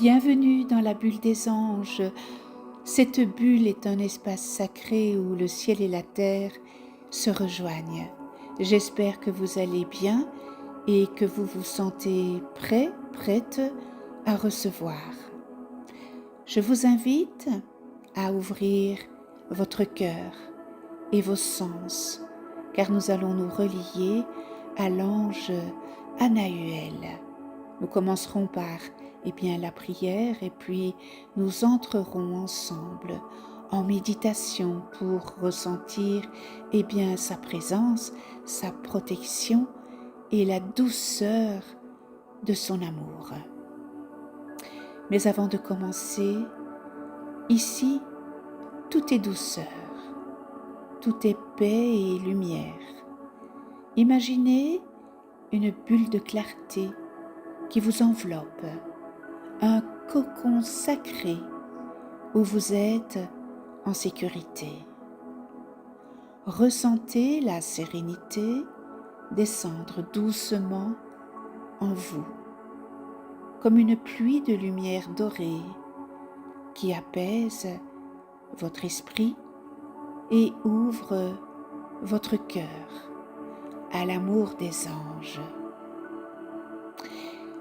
Bienvenue dans la bulle des anges. Cette bulle est un espace sacré où le ciel et la terre se rejoignent. J'espère que vous allez bien et que vous vous sentez prêt, prête à recevoir. Je vous invite à ouvrir votre cœur et vos sens, car nous allons nous relier à l'ange Anahuel. Nous commencerons par la prière et puis nous entrerons ensemble en méditation pour ressentir sa présence, sa protection et la douceur de son amour. Mais avant de commencer, ici, tout est douceur, tout est paix et lumière. Imaginez une bulle de clarté qui vous enveloppe, un cocon sacré où vous êtes en sécurité. Ressentez la sérénité descendre doucement en vous, comme une pluie de lumière dorée qui apaise votre esprit et ouvre votre cœur à l'amour des anges.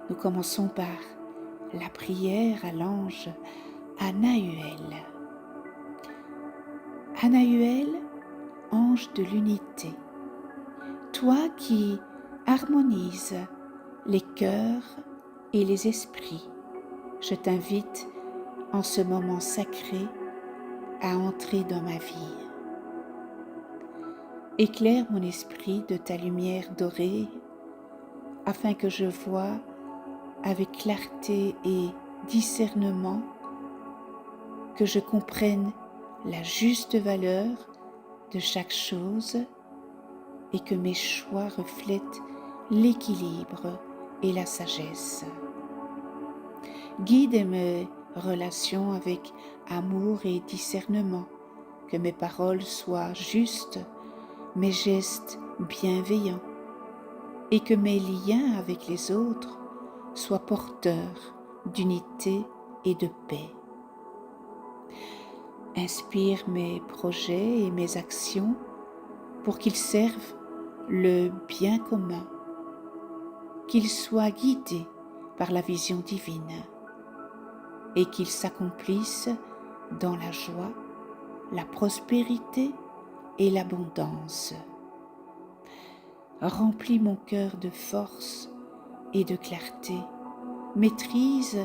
Nous commençons par la prière à l'ange Anahuel. Anahuel, ange de l'unité, toi qui harmonises les cœurs et les esprits, je t'invite en ce moment sacré à entrer dans ma vie. Éclaire mon esprit de ta lumière dorée afin que je voie avec clarté et discernement, que je comprenne la juste valeur de chaque chose et que mes choix reflètent l'équilibre et la sagesse. Guide mes relations avec amour et discernement, que mes paroles soient justes, mes gestes bienveillants et que mes liens avec les autres soient porteurs d'unité et de paix. Inspire mes projets et mes actions pour qu'ils servent le bien commun, qu'ils soient guidés par la vision divine et qu'ils s'accomplissent dans la joie, la prospérité et l'abondance. Remplis mon cœur de force et de clarté, maîtrise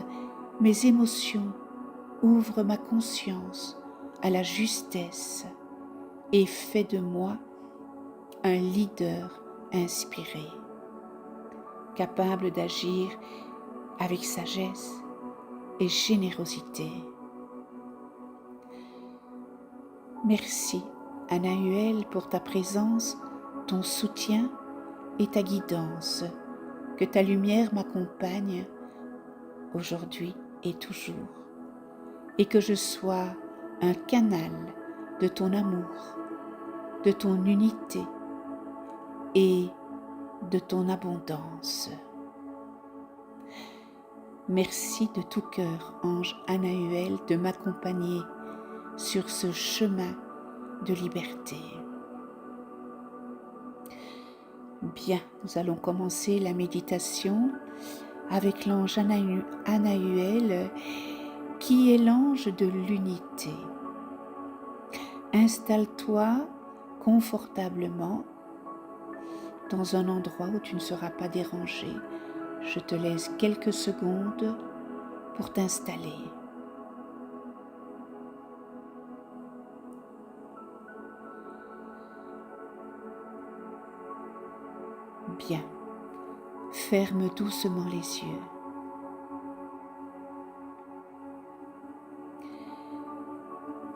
mes émotions, ouvre ma conscience à la justesse et fais de moi un leader inspiré, capable d'agir avec sagesse et générosité. Merci, Anahuel, pour ta présence, ton soutien et ta guidance. Que ta lumière m'accompagne aujourd'hui et toujours, et que je sois un canal de ton amour, de ton unité et de ton abondance. Merci de tout cœur, ange Anahuel, de m'accompagner sur ce chemin de liberté. Bien, nous allons commencer la méditation avec l'ange Anahuel, qui est l'ange de l'unité. Installe-toi confortablement dans un endroit où tu ne seras pas dérangé. Je te laisse quelques secondes pour t'installer. Bien, ferme doucement les yeux.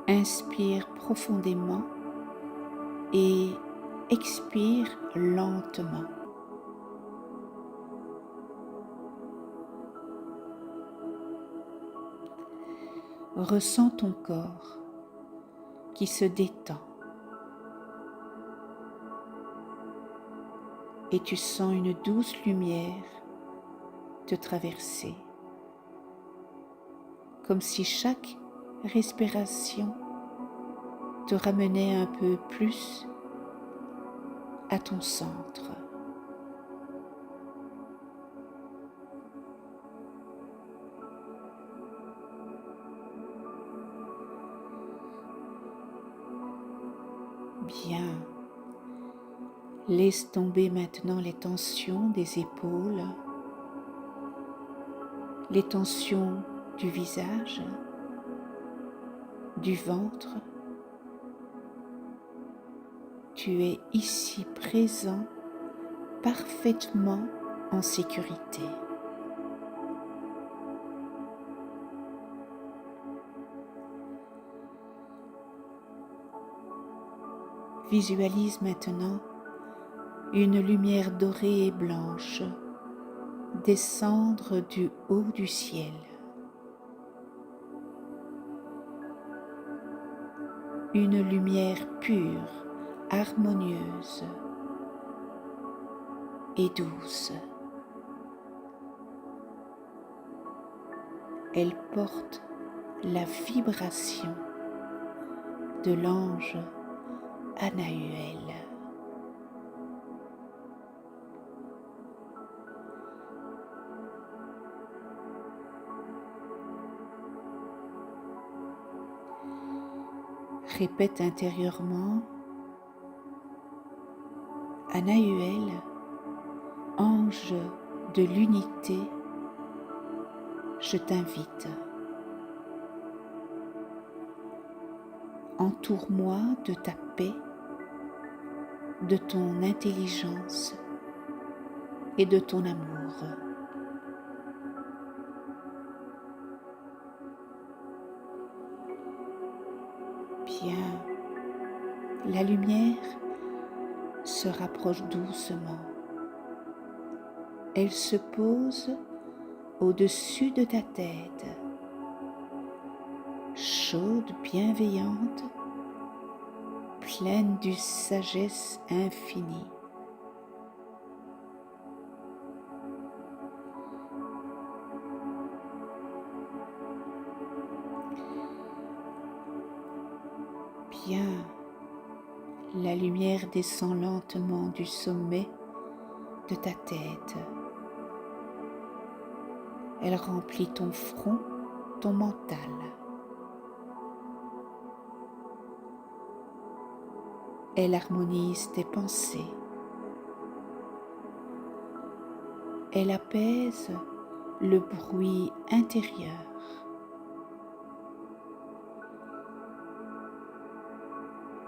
Inspire profondément et expire lentement. Ressens ton corps qui se détend et tu sens une douce lumière te traverser. comme si chaque respiration te ramenait un peu plus à ton centre. Bien. Laisse tomber maintenant les tensions des épaules, les tensions du visage, du ventre. Tu es ici présent, parfaitement en sécurité. Visualise maintenant une lumière dorée et blanche descendre du haut du ciel. Une lumière pure, harmonieuse et douce. Elle porte la vibration de l'ange Anahuel. Répète intérieurement: Anahuel, ange de l'unité, je t'invite. Entoure-moi de ta paix, de ton intelligence et de ton amour. Bien, la lumière se rapproche doucement. Elle se pose au-dessus de ta tête, chaude, bienveillante, pleine d'une sagesse infinie. Bien, la lumière descend lentement du sommet de ta tête. Elle remplit ton front, ton mental. Elle harmonise tes pensées. Elle apaise le bruit intérieur.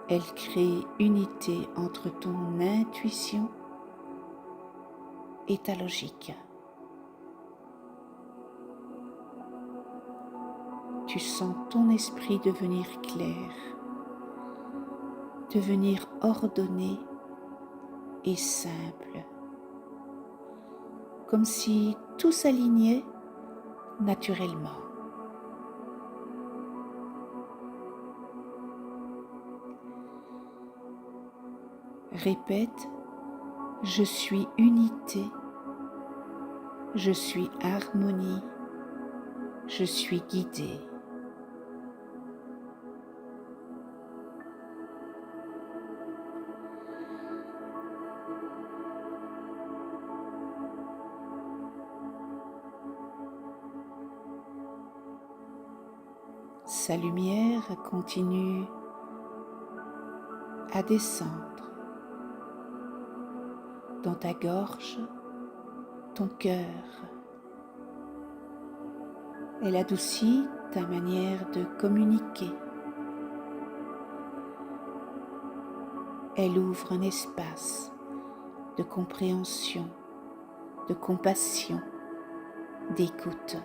Elle crée unité entre ton intuition et ta logique. Tu sens ton esprit devenir clair, devenir ordonné et simple, comme si tout s'alignait naturellement. Répète: je suis unité, je suis harmonie, je suis guidé. Sa lumière continue à descendre dans ta gorge, ton cœur. Elle adoucit ta manière de communiquer. Elle ouvre un espace de compréhension, de compassion, d'écoute.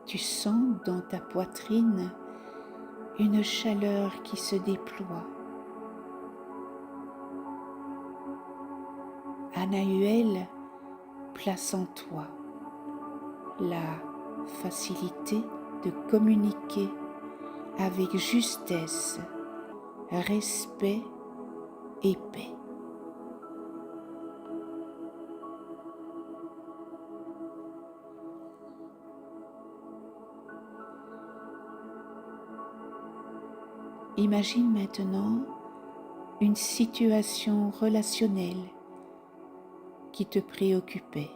Tu sens dans ta poitrine une chaleur qui se déploie. Anahuel place en toi la facilité de communiquer avec justesse, respect et paix. Imagine maintenant une situation relationnelle qui te préoccupait.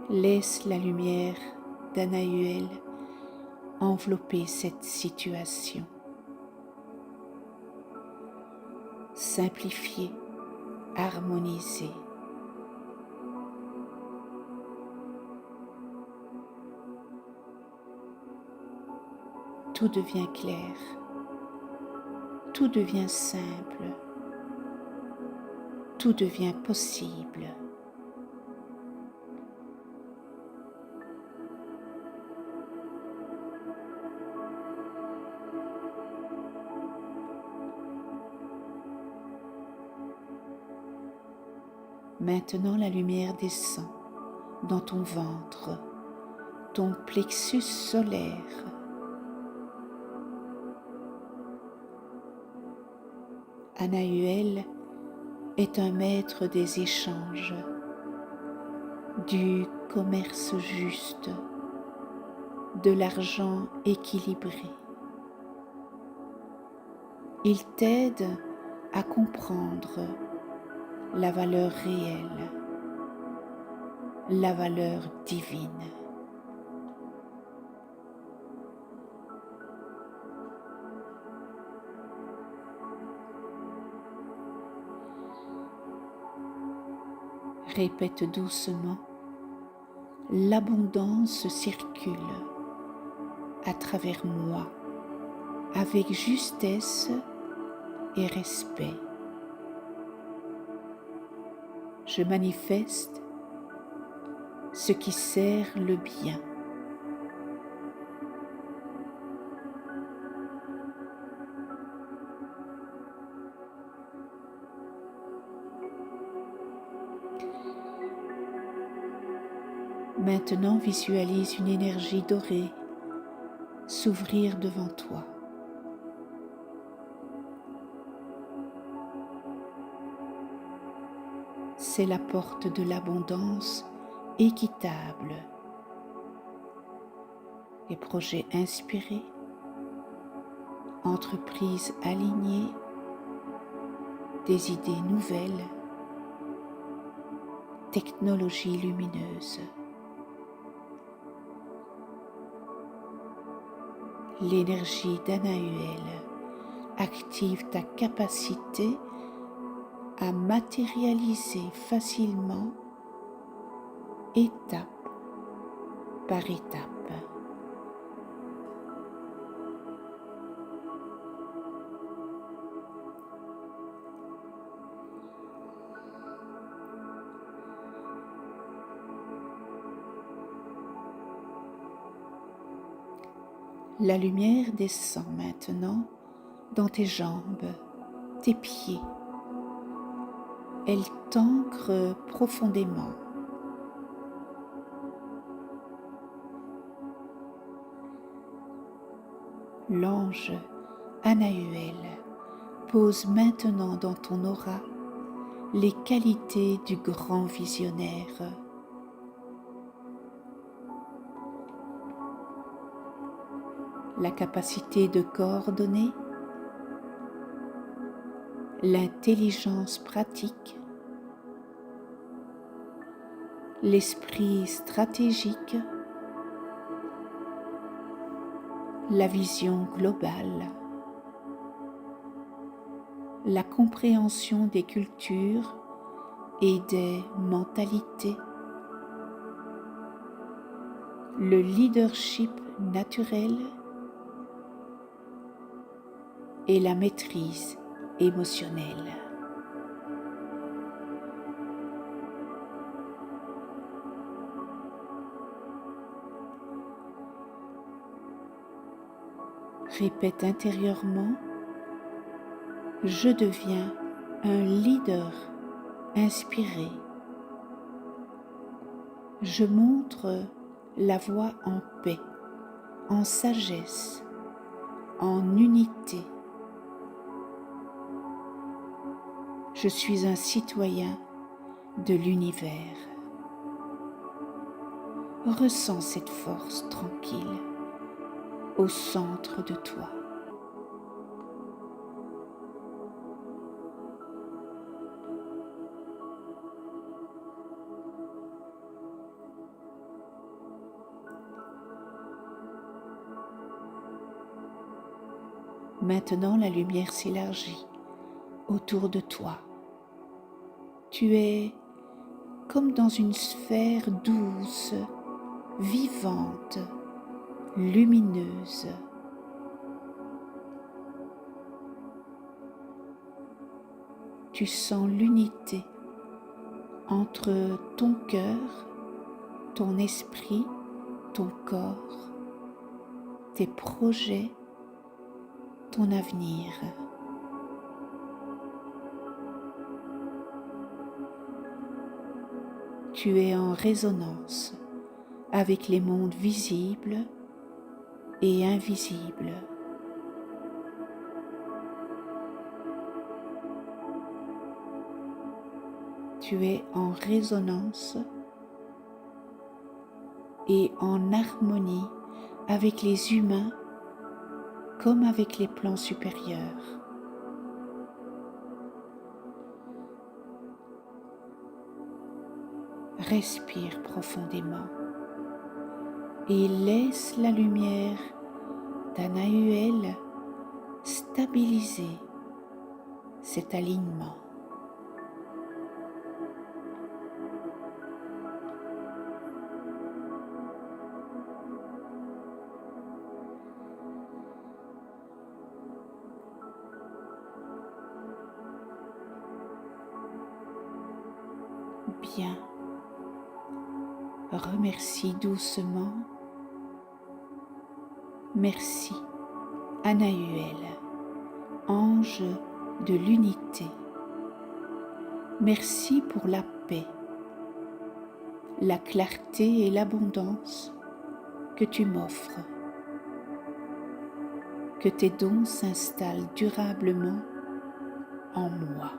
Laisse la lumière d'Anahuel envelopper cette situation. Simplifier, harmoniser. Tout devient clair, tout devient simple, tout devient possible. Maintenant, la lumière descend dans ton ventre, ton plexus solaire. Anahuel est un maître des échanges, du commerce juste, de l'argent équilibré. Il t'aide à comprendre la valeur réelle, la valeur divine. Répète doucement, l'abondance circule à travers moi avec justesse et respect. Je manifeste ce qui sert le bien. Maintenant, visualise une énergie dorée s'ouvrir devant toi. C'est la porte de l'abondance équitable. Les projets inspirés, entreprises alignées, des idées nouvelles, technologies lumineuses. L'énergie d'Anahuel active ta capacité à matérialiser facilement, étape par étape. La lumière descend maintenant dans tes jambes, tes pieds. Elle t'ancre profondément. L'ange Anahuel pose maintenant dans ton aura les qualités du grand visionnaire. La capacité de coordonner, l'intelligence pratique, l'esprit stratégique, la vision globale, la compréhension des cultures et des mentalités, le leadership naturel et la maîtrise émotionnelle. Répète intérieurement, je deviens un leader inspiré. Je montre la voie en paix, en sagesse, en unité. Je suis un citoyen de l'univers. Ressens cette force tranquille au centre de toi. Maintenant, la lumière s'élargit autour de toi. Tu es comme dans une sphère douce, vivante, lumineuse. Tu sens l'unité entre ton cœur, ton esprit, ton corps, tes projets, ton avenir. Tu es en résonance avec les mondes visibles et invisibles. Tu es en résonance et en harmonie avec les humains comme avec les plans supérieurs. Respire profondément et laisse la lumière d'Anahuel stabiliser cet alignement. Bien. Remercie doucement. Merci, Anahuel, ange de l'unité. Merci pour la paix, la clarté et l'abondance que tu m'offres. Que tes dons s'installent durablement en moi.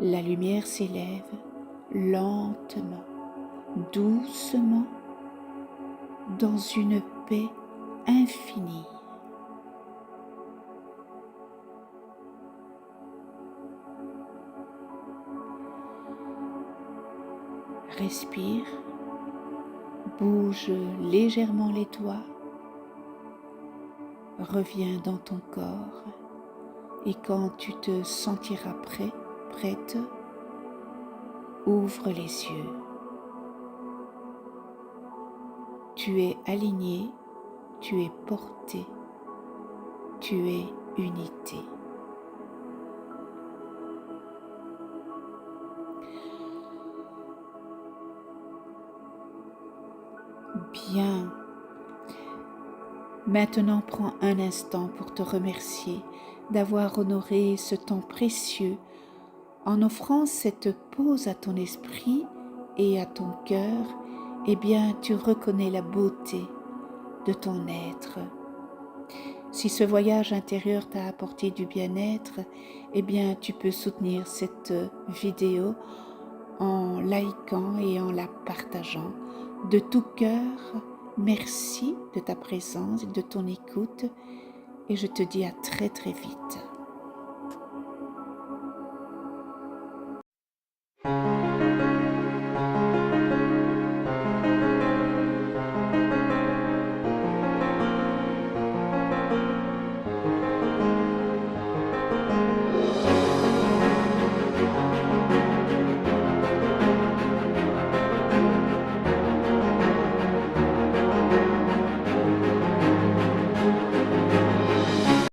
La lumière s'élève lentement, doucement, dans une paix infinie. Respire, bouge légèrement les doigts, reviens dans ton corps et quand tu te sentiras prêt, prête, ouvre les yeux. Tu es aligné, tu es porté, tu es unité. Bien. Maintenant, prends un instant pour te remercier d'avoir honoré ce temps précieux en offrant cette pause à ton esprit et à ton cœur. Eh bien, tu reconnais la beauté de ton être. Si ce voyage intérieur t'a apporté du bien-être, eh bien, tu peux soutenir cette vidéo en likant et en la partageant. De tout cœur, merci de ta présence et de ton écoute et je te dis à très très vite.